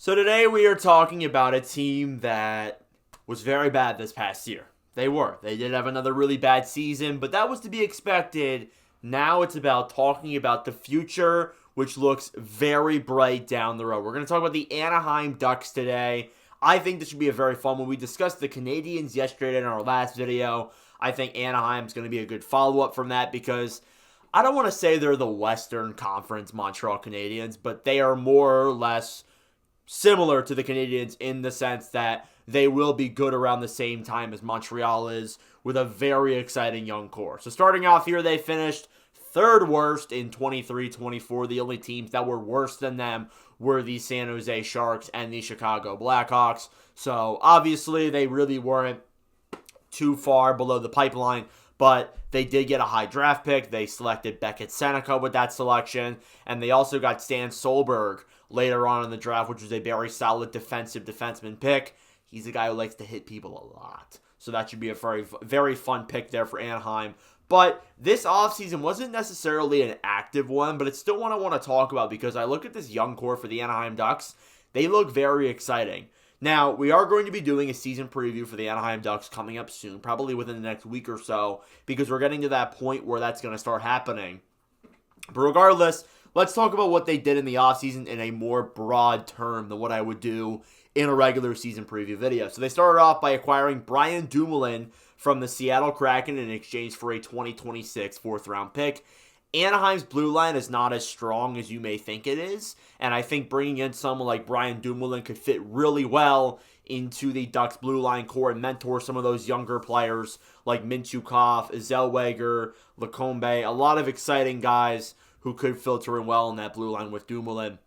So today we are talking about a team that was very bad this past year. They were. They did have another really bad season, but that was to be expected. Now it's about talking about the future, which looks very bright down the road. We're going to talk about the Anaheim Ducks today. I think this should be a very fun one. We discussed the Canadiens yesterday in our last video. I think Anaheim's going to be a good follow-up from that because I don't want to say they're the Western Conference Montreal Canadiens, but they are more or less similar to the Canadiens in the sense that they will be good around the same time as Montreal is with a very exciting young core. So starting off here, they finished third worst in 23-24. The only teams that were worse than them were the San Jose Sharks and the Chicago Blackhawks. So obviously they really weren't too far below the pipeline, but they did get a high draft pick. They selected Beckett Seneca with that selection, and they also got Stan Solberg later on in the draft, which was a very solid defenseman pick. He's a guy who likes to hit people a lot. So that should be a very, very fun pick there for Anaheim. But this offseason wasn't necessarily an active one, but it's still one I want to talk about because I look at this young core for the Anaheim Ducks. They look very exciting. Now, we are going to be doing a season preview for the Anaheim Ducks coming up soon, probably within the next week or so, because we're getting to that point where that's going to start happening. But regardless, let's talk about what they did in the offseason in a more broad term than what I would do in a regular season preview video. So they started off by acquiring Brian Dumoulin from the Seattle Kraken in exchange for a 2026 fourth-round pick. Anaheim's blue line is not as strong as you may think it is, and I think bringing in someone like Brian Dumoulin could fit really well into the Ducks blue line core and mentor some of those younger players like Mintyukov, Zellweger, Lacombe, a lot of exciting guys who could filter in well in that blue line with Dumoulin.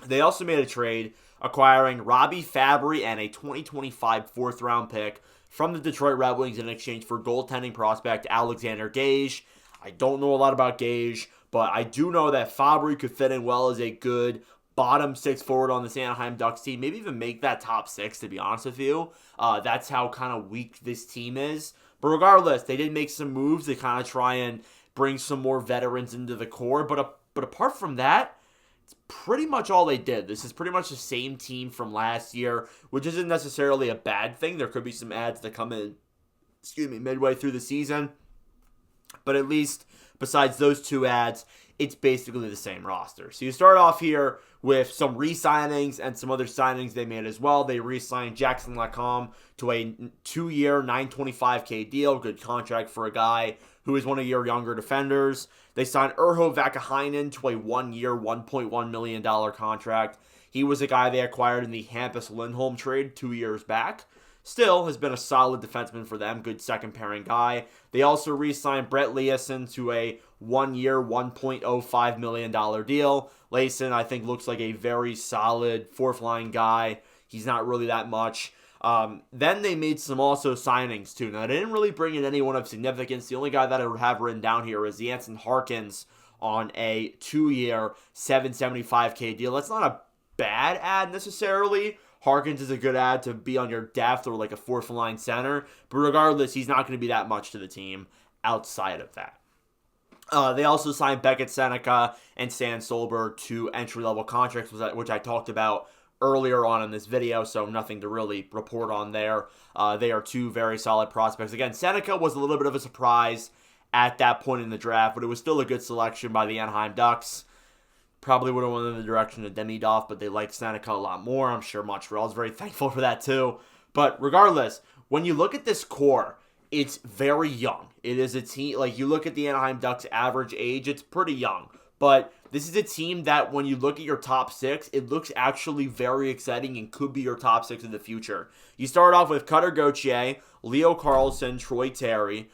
They also made a trade acquiring Robbie Fabry and a 2025 fourth-round pick from the Detroit Red Wings in exchange for goaltending prospect Alexander Gage. I don't know a lot about Gage, but I do know that Fabry could fit in well as a good bottom six forward on this Anaheim Ducks team. Maybe even make that top six, to be honest with you. That's how kind of weak this team is. But regardless, they did make some moves to kind of try and bring some more veterans into the core. But apart from that, it's pretty much all they did. This is pretty much the same team from last year, which isn't necessarily a bad thing. There could be some ads that come in, midway through the season. But at least, besides those two ads, it's basically the same roster. So you start off here with some re-signings and some other signings they made as well. They re-signed Jackson Lacombe to a 2-year, $925K deal. Good contract for a guy who is one of your younger defenders. They signed Urho Vakakainen to a 1-year, $1.1 million contract. He was a guy they acquired in the Hampus Lindholm trade 2 years back. Still has been a solid defenseman for them, good second pairing guy. They also re-signed Brett Leason to a 1-year, $1.05 million deal. Leason, I think, looks like a very solid fourth line guy. He's not really that much. Then they made some also signings too. Now, they didn't really bring in anyone of significance. The only guy that I have written down here is Jansen Harkins on a 2-year, $775K deal. That's not a bad ad necessarily. Harkins is a good ad to be on your depth or like a fourth line center. But regardless, he's not going to be that much to the team outside of that. They also signed Beckett Seneca and Stan Solberg to entry-level contracts, which I talked about earlier on in this video, so nothing to really report on there. They are two very solid prospects. Again, Seneca was a little bit of a surprise at that point in the draft, but it was still a good selection by the Anaheim Ducks. Probably would have went in the direction of Demidov, but they liked Seneca a lot more. I'm sure Montreal's very thankful for that too. But regardless, when you look at this core, it's very young. It is a team, like you look at the Anaheim Ducks average age, it's pretty young. But this is a team that when you look at your top six, it looks actually very exciting and could be your top six in the future. You start off with Cutter Gauthier, Leo Carlsson, Troy Terry,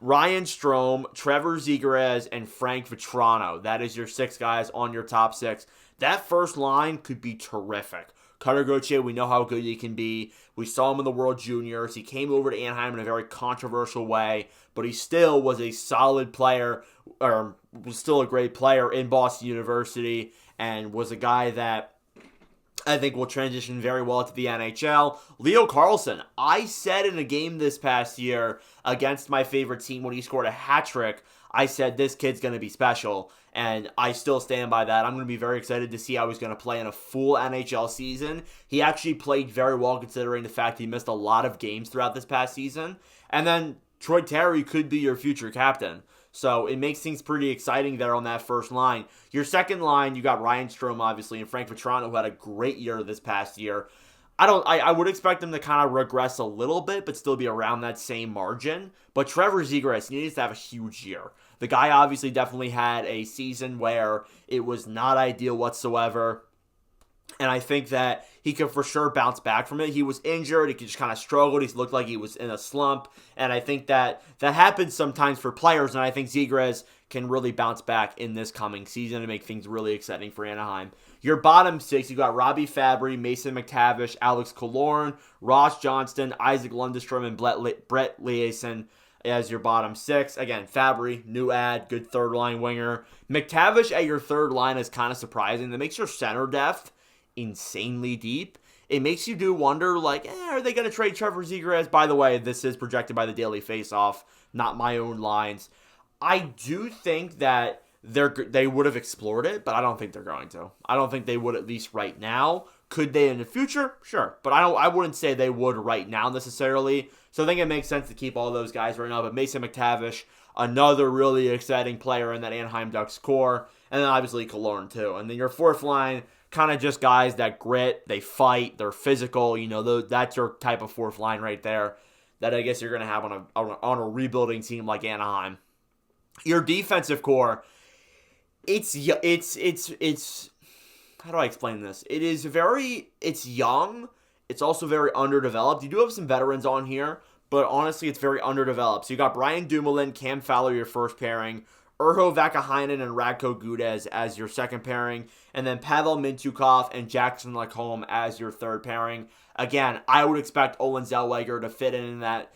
Ryan Strome, Trevor Zegras, and Frank Vetrano. That is your six guys on your top six. That first line could be terrific. Cutter Gauthier, we know how good he can be. We saw him in the World Juniors. He came over to Anaheim in a very controversial way, but he still was a solid player, or was still a great player in Boston University, and was a guy that I think will transition very well to the NHL. Leo Carlsson, I said in a game this past year against my favorite team when he scored a hat trick, I said this kid's going to be special. And I still stand by that. I'm going to be very excited to see how he's going to play in a full NHL season. He actually played very well considering the fact he missed a lot of games throughout this past season. And then Troy Terry could be your future captain. So it makes things pretty exciting there on that first line. Your second line, you got Ryan Strome, obviously, and Frank Vatrano, who had a great year this past year. I would expect them to kind of regress a little bit, but still be around that same margin. But Trevor Zegras needs to have a huge year. The guy obviously definitely had a season where it was not ideal whatsoever. And I think that he could for sure bounce back from it. He was injured. He just kind of struggled. He looked like he was in a slump. And I think that happens sometimes for players. And I think Zegras can really bounce back in this coming season and make things really exciting for Anaheim. Your bottom six, you got Robbie Fabry, Mason McTavish, Alex Killorn, Ross Johnston, Isaac Lundestrom, and Brett Liason as your bottom six. Again, Fabry, new ad, good third line winger. McTavish at your third line is kind of surprising. That makes your center depth insanely deep. It makes you do wonder, like, are they going to trade Trevor Zegras? By the way, this is projected by the Daily Faceoff, not my own lines. I do think that they would have explored it, but I don't think they're going to. I don't think they would, at least right now. Could they in the future? Sure, but I wouldn't say they would right now necessarily. So I think it makes sense to keep all those guys right now. But Mason McTavish, another really exciting player in that Anaheim Ducks core, and then obviously Killorn too. And then your fourth line, kind of just guys that grit, they fight, they're physical. That's your type of fourth line right there. That I guess you're gonna have on a rebuilding team like Anaheim. Your defensive core, it's how do I explain this? It's young. It's also very underdeveloped. You do have some veterans on here, but honestly, it's very underdeveloped. So you got Brian Dumoulin, Cam Fowler, your first pairing, Urho Vakahainen and Radko Gudas as your second pairing, and then Pavel Mintyukov and Jackson Lacombe as your third pairing. Again, I would expect Olin Zellweger to fit in those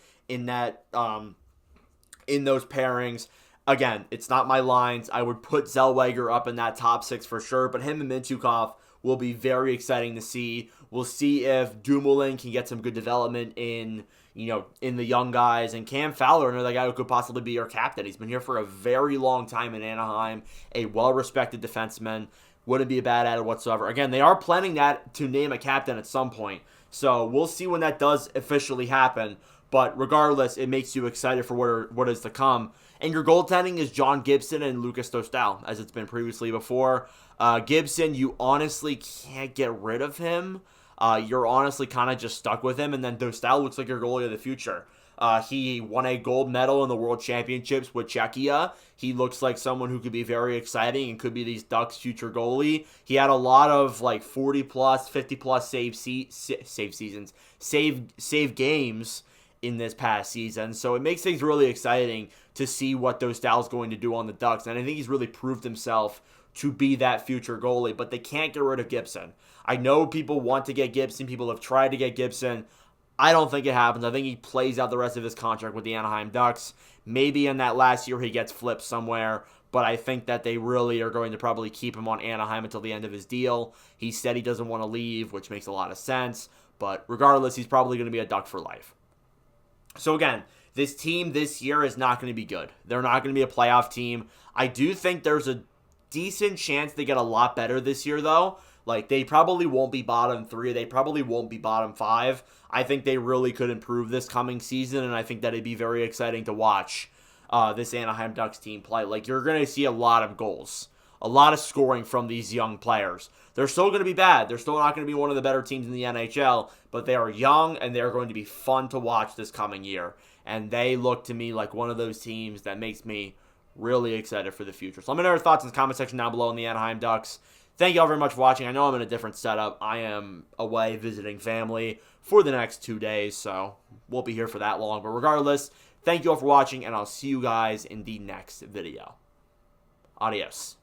pairings. Again, it's not my lines. I would put Zellweger up in that top six for sure, but him and Mintyukov will be very exciting to see. We'll see if Dumoulin can get some good development in the young guys, and Cam Fowler, another guy who could possibly be your captain. He's been here for a very long time in Anaheim, a well-respected defenseman. Wouldn't be a bad add whatsoever. Again, they are planning that to name a captain at some point, so we'll see when that does officially happen. But regardless, it makes you excited for what is to come. And your goaltending is John Gibson and Lucas Dostal, as it's been previously before. Gibson, you honestly can't get rid of him. You're honestly kind of just stuck with him. And then Dostal looks like your goalie of the future. He won a gold medal in the World Championships with Czechia. He looks like someone who could be very exciting and could be these Ducks' future goalie. He had a lot of 40-plus, 50-plus save games in this past season. So it makes things really exciting to see what Dostal's going to do on the Ducks. And I think he's really proved himself to be that future goalie, but they can't get rid of Gibson. I know people want to get Gibson. People have tried to get Gibson. I don't think it happens. I think he plays out the rest of his contract with the Anaheim Ducks. Maybe in that last year he gets flipped somewhere, but I think that they really are going to probably keep him on Anaheim until the end of his deal. He said he doesn't want to leave, which makes a lot of sense, but regardless, he's probably going to be a Duck for life. So again, this team this year is not going to be good. They're not going to be a playoff team. I do think there's a decent chance they get a lot better this year, though. They probably won't be bottom 3. They probably won't be bottom 5. I think they really could improve this coming season, and I think that it'd be very exciting to watch this Anaheim Ducks team play. You're going to see a lot of goals, a lot of scoring from these young players. They're still going to be bad. They're still not going to be one of the better teams in the NHL, but they are young, and they're going to be fun to watch this coming year. And they look to me like one of those teams that makes me really excited for the future. So let me know your thoughts in the comment section down below on the Anaheim Ducks. Thank you all very much for watching. I know I'm in a different setup. I am away visiting family for the next 2 days, so won't be here for that long. But regardless, thank you all for watching, and I'll see you guys in the next video. Adios.